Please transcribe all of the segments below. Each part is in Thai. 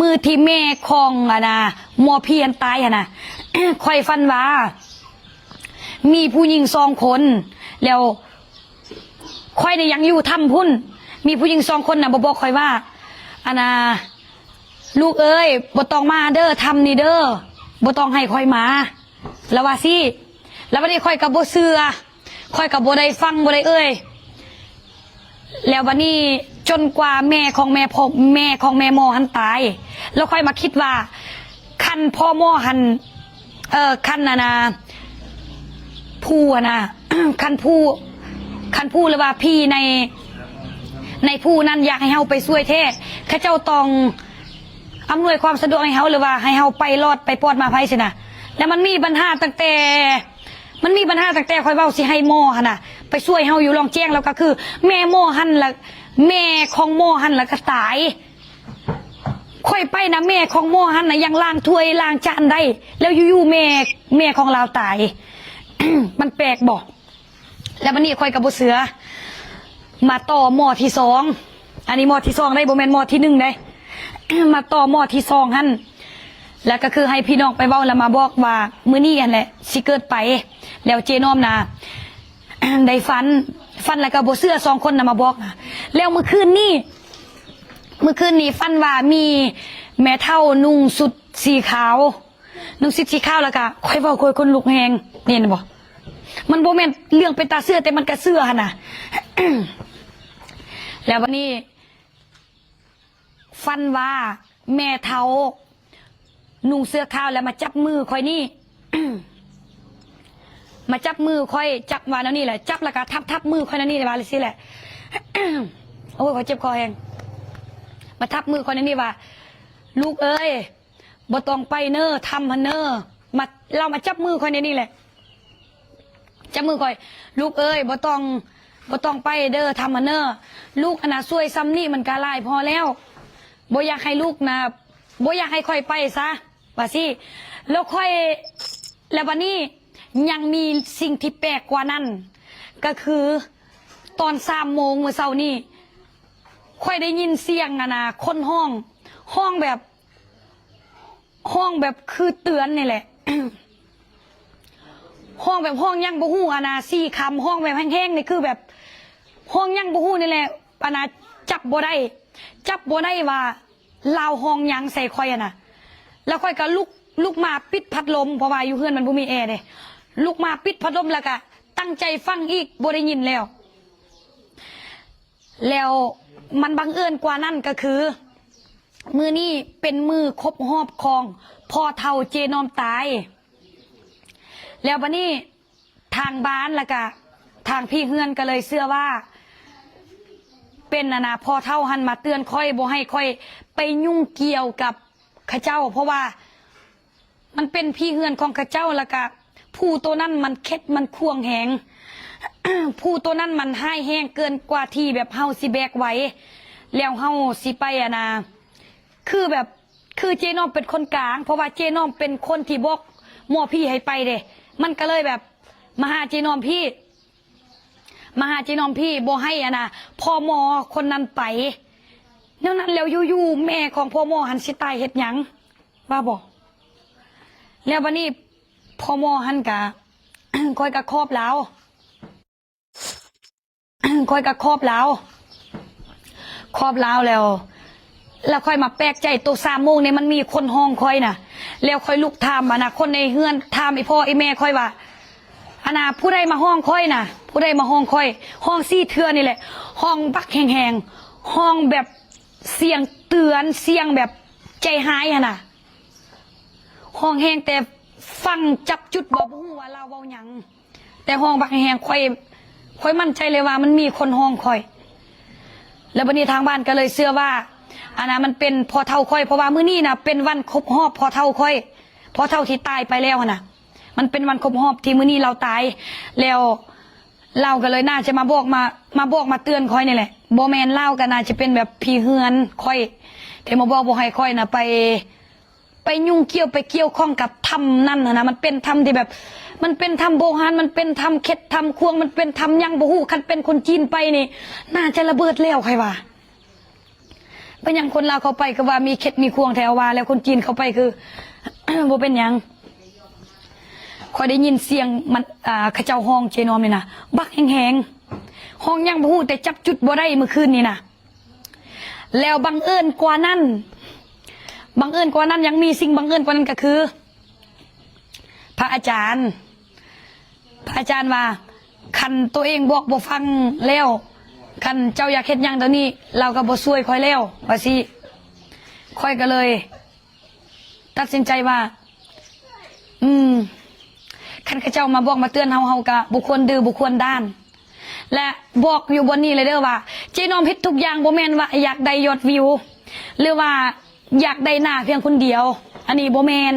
มือที่แม่ของนะหมอเพียนตายนะค่อยฟันว่ามีผู้หญิง2 คนแล้วค่อยเนี่ยยังอยู่ถ้ำพุ่นมีผู้หญิง2 คนนะบอกค่อยว่าลูกเอ้ยบ่ต้องมาเด้อทำนี่เด้อบ่ต้องให้ค่อยมาแล้วว่าสิแล้ววันนี้ค่อยกับบ่เชื่อค่อยกับบ่ได้ฟังบ่ได้เอ้ยแล้ววันนี้จนกว่าแม่ของแม่พ่อแม่ของแม่หมอหันตายแล้วค่อยมาคิดว่าคันพ่อหมอหันคันผู้นะ คันผู้หรือว่าพี่ในผู้นั้นอยากให้เฮาไปช่วยเทศข้าเจ้าต้องอำนวยความสะดวกให้เฮาหรือว่าให้เฮาไปรอดไปปลอดมาภัยสินะแล้วมันมีปัญหาตั้งแต่ค่อยเว้าสิให้หมอหั่นน่ะไปช่วยเฮาอยู่ลองแจ้งแล้วก็คือแม่หมอหันละแม่ของหมอหันละก็ตายค่อยไปนะแม่ของหมอหันน่ะยังล้างถ้วยล้างจานได้แล้วอยู่ๆแม่ของเราตาย มันแปลกบอกแล้ววันนี้ค่อยกับบ่เสือมาต่อหมอที่2อันนี้หมอที่2ได้บ่แม่นหมอที่1ได้ มาต่อหมอที่2หั่นแล้วก็คือให้พี่น้องไปเว้าแล้วมาบอกว่ามื้อนี้อันแหละสิเกิดไปแล้วเจน้อมนะ ได้ฟันแล้วก็บ่เชื่อ2 คนน่ะมาบอกแล้วเมื่อคืนนี้ฟันว่ามีแม่เฒ่านุ่งสุดสีขาวแล้วก็ค่อยเว้าค่อยคนลุกแฮงนี่นะบ่มันบ่แม่นเรื่องเป็นตาเชื่อแต่มันก็เชื่อหั่นน่ะ แล้ววันนี้ฟันว่าแม่เฒ่านุ่งเสื้อขาวแล้วมาจับมือค่อยนี่ มาจับมือค่อยจับมาแล้วนี่แหละจับแล้วก็ทับมือค่อยนั่นนี่ว่าเลยสิแหละ โอ้ยขอเจ็บคอแหงมาทับมือค่อยนั่นนี่ว่าลูกเอ้ยบ่ต้องไปเน้อทำหันเน้อมาเรามาจับมือค่อยในนี่แหละจับมือค่อยลูกเอ้ยบ่ต้องไปเด้อทำหันเน้อลูกซวยซ้ำนี่มันกะลายพอแล้วบ่อยากให้ลูกนะบ่อยากให้ค่อยไปซะว่าสิแล้วค่อยแล้ววันนี้ยังมีสิ่งที่แปลกกว่านั้นก็คือตอน3 โมงเมื่อเช้านี้ค่อยได้ยินเสียงคนห้องแบบคือเตือนนี่แหละ ห้องแบบห้องยังบ่ฮู้4 คำห้องแบบแห้งๆนี่คือแบบห้องยังบ่ฮู้นี่แหละจับบ่ได้ว่าลาวห้องยังใส่ค่อยแล้วค่อยก็ลุกมาปิดพัดลมเพราะว่าอยู่เฮือนมันบ่มีแอร์เด้ลุกมาปิดพัดลมแล้วก็ตั้งใจฟังอีกบ่ได้ยินแล้วมันบังเอิญกว่านั้นก็คือมือนี้เป็นมือครบรอบของพ่อเฒ่าเจนอมตายแล้วบัดนี้ทางบ้านแล้วก็ทางพี่เฮือนก็เลยเชื่อว่าเป็นพ่อเฒ่าหันมาเตือนค่อยบ่ให้ค่อยไปยุ่งเกี่ยวกับข้าเจ้าเพราะว่ามันเป็นพี่เฮือนของข้าเจ้าแล้วก็ผู้ตัวนั้นมันเค็ดมันควงแหง ผู้ตัวนั้นมันให้แห้งเกินกว่าที่แบบเฮาสิแบกไว้แล้วเฮาสิไปคือเจน้อมเป็นคนกลางเพราะว่าเจน้อมเป็นคนที่บอกหมอพี่ให้ไปเด้มันก็เลยแบบมาหาเจน้อมพี่บ่ให้พ่อหมอคนนั้นไปนั้นแล้วอยู่ๆแม่ของพ่อหมอหันสิตายเฮ็ดหยังว่าบ่แล้ววันนี้พ่อหมอหันกะ ค่อยกะครอบแล้ว ค่อยกะครอบแล้วแล้วค่อยมาแปลกใจตัว3 โมงเนี่ยมันมีคนห้องค่อยน่ะแล้วค่อยลุกถามคนในเฮือนถามไอ้พ่อไอ้แม่ค่อยว่าผู้ใดมาห้องค่อยน่ะผู้ใดมาห้องค่อยห้อง4 เทื่อนี่แหละห้องบักแหงห้องแบบเสียงเตือนเสียงแบบใจหายน่ะห้องแหงแต่ฟังจับจุดบ่ฮู้ว่าเราเว้าหยังแต่ห้องบักแหงค่อยมั่นใจเลยว่ามันมีคนห้องค่อยแล้วบัดนี้ทางบ้านก็เลยเชื่อว่ามันเป็นพ่อเฒ่าค่อยเพราะว่ามื้อนี้น่ะเป็นวันครบรอบพ่อเฒ่าค่อยพ่อเฒ่าที่ตายไปแล้วมันเป็นวันครบรอบที่มื้อนี้เราตายแล้วเราก็เลยน่าจะมาบอกมาเตือนค่อยนี่แหละบ่แม่นเล่าก็น่าจะเป็นแบบพี่เฮือนค่อยที่มาบอกบ่ให้ค่อยไปยุ่งเกี่ยวข้องกับธรรมนั่นมันเป็นธรรมที่แบบมันเป็นธรรมโบราณมันเป็นธรรมเข็ดธรรมควงมันเป็นธรรมยังบ่ฮู้คันเป็นคนจีนไปนี่น่าจะระเบิดแล้วใครว่า เป็นอย่างคนลาวเขาไปก็ว่ามีเข็ดมีควงแถวว่าแล้วคนจีนเขาไปคือ บ่เป็นหยังคอยได้ยินเสียงมันเขาเจ้าห้องเจนอมนี่นะบักแหงๆห้องยังบ่ฮู้แต่จับจุดบ่ได้เมื่อคืนนี่นะแล้วบังเอิญกว่านั้นยังมีสิ่งบังเอิญกว่านั้นก็คือพระอาจารย์ว่าคันตัวเองบอกบ่ฟังแล้วคันเจ้าอยากเฮ็ดหยังเดี๋ยวนี้เราก็บ่ช่วยค่อยแล้วว่าสิค่อยก็เลยตัดสินใจว่าคันเขาเจ้ามาบอกมาเตือนเฮาก็บ่ควรดื้อบ่ควรด้านและบอกอยู่บนนี้เลยเด้อว่าเจนอมเฮ็ดทุกอย่างบ่แม่นว่าอยากได้ยอดวิวหรือว่าอยากได้หน้าเพียงคนเดียวอันนี้บ่แม่น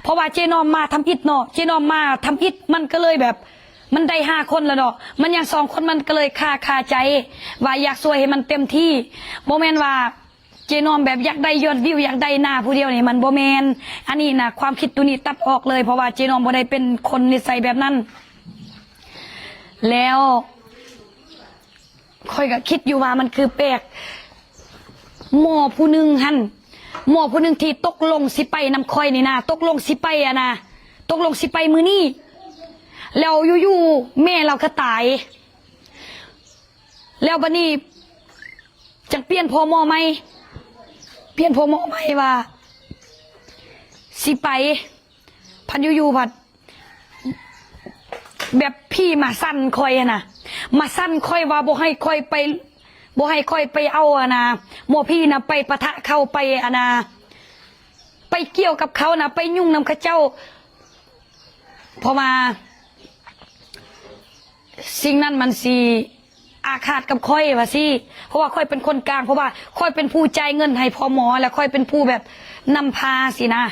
เพราะว่าเจนอมมาทำอิฐเนาะเจนอมมาทำอิฐมันก็เลยแบบมันได้5 คนแล้วเนาะมันยัง2 คนมันก็เลยคาใจว่าอยากช่วยให้มันเต็มที่บ่แม่นว่าเจนอมแบบอยากได้ยอดวิวอยากได้หน้าผู้เดียวนี่มันบ่แม่นอันนี้นะความคิดตัวนี้ตัดออกเลยเพราะว่าเจนอมบ่ได้เป็นคนนิสัยแบบนั้นแล้วค่อยก็คิดอยู่ว่ามันคือแปลกหมอผู้หนึ่งที่ตกลงสิไปนำค่อยนี่นะตกลงสิไปตกลงสิไปมื้อนี้แล้วอยู่ๆแม่เราก็ตายแล้วบัดนี้จังเปลี่ยนพ่อหมอใหม่ว่าสิไปพันอยู่ๆพัดแบบพี่มาสั่นคอยมาสั่นคอยว่าบ่ให้คอยไปเอาหมอพี่ไปปะทะเข้าไปไปเกี่ยวกับเขาไปยุ่งนำข้าเจ้าพอมาสิ่งนั้นมันสิอาฆาตกับค่อยว่าสิเพราะว่าค่อยเป็นคนกลางเพราะว่าค่อยเป็นผู้จ่ายเงินให้พอหมอแล้วค่อยเป็นผู้แบบนำพาสินะ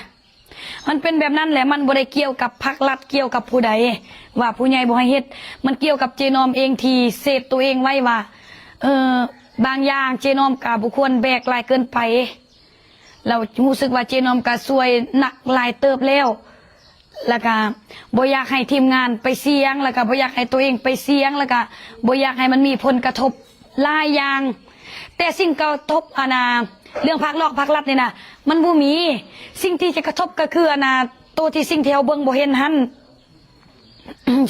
มันเป็นแบบนั้นแหละมันบ่ได้เกี่ยวกับพรรครัฐเกี่ยวกับผู้ใดว่าผู้ใหญ่บ่ให้เฮ็ดมันเกี่ยวกับเจนอมเองที่เซฟตัวเองไว้ว่าบางอย่างเจนอมก็บ่ควรแบกหลายเกินไปเรารู้สึกว่าเจนอมก็ช่วยหนักหลายเติบแล้วก็บ่อยากให้ทีมงานไปเสี่ยงแล้วก็บ่อยากให้ตัวเองไปเสี่ยงแล้วก็บ่อยากให้มันมีผลกระทบหลายอย่างแต่สิ่งกระทบเรื่องภาครัฐนี่นะมันบ่มีสิ่งที่จะกระทบก็คือตัวที่สิ่งที่เฮาเบิ่งบ่เห็นหั่น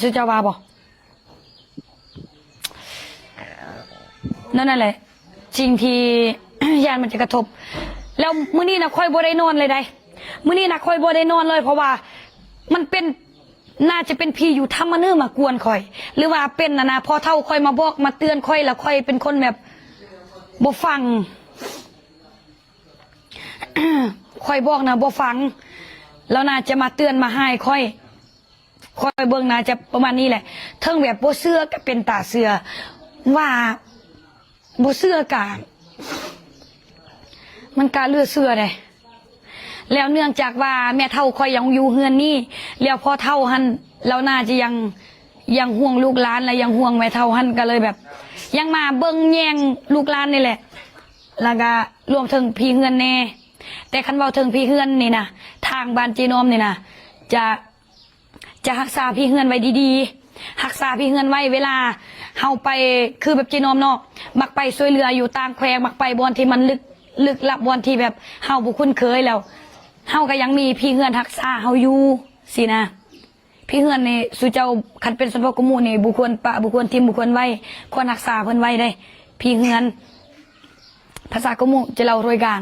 สุจาว่าบ่นั่นแหละสิ่งที่ ยานมันจะกระทบแล้วมื้อนี้ค่อยบ่ได้นอนเลยได้มื้อนี้ค่อยบ่ได้นอนเลยเพราะว่ามันเป็นน่าจะเป็นพี่อยู่ทำมาเนื้อมากวนค่อยหรือว่าเป็นพอเท่าค่อยมาบอกมาเตือนค่อยแล้วค่อยเป็นคนแบบบ่ฟัง ค่อยบอกบ่ฟังแล้วน่าจะมาเตือนมาให้ค่อยเบิ่งน่าจะประมาณนี้แหละเทิงแบบบ่เชื่อก็เป็นตาเชื่อว่าบ่เชื่อกะมันกะเลือเชื่อได้แล้วเนื่องจากว่าแม่เฒ่าค่อยยังอยู่เฮือนนี่แล้วพอเฒ่าหันเราน่าจะยังห่วงลูกหลานและยังห่วงแม่เฒ่าหันก็เลยแบบยังมาเบิ่งแย่งลูกหลานนี่แหละแล้วก็รวมถึงพี่เฮือนแน่แต่คันเว้าถึงพี่เฮือนนี่นะทางบ้านเจนอมนี่นะจะรักษาพี่เฮือนไว้ดีๆรักษาพี่เฮือนไว้เวลาเฮาไปคือแบบเจนอมเนาะมักไปช่วยเหลืออยู่ต่างแขวงมักไปบ่อนที่มันลึกลับบ่อนที่แบบเฮาบ่คุ้นเคยแล้วเฮาก็ยังมีพี่เฮือนรักษาเฮาอยู่สินะพี่เฮือนนี่สุเจ้าคันเป็นสมภพกมู่นี่บุควรปะบุควรทิมบุควรไว้ควรรักษาเพิ่นไว้ได้พี่เฮือนภาษากมู่จะเล่ารวยกลาง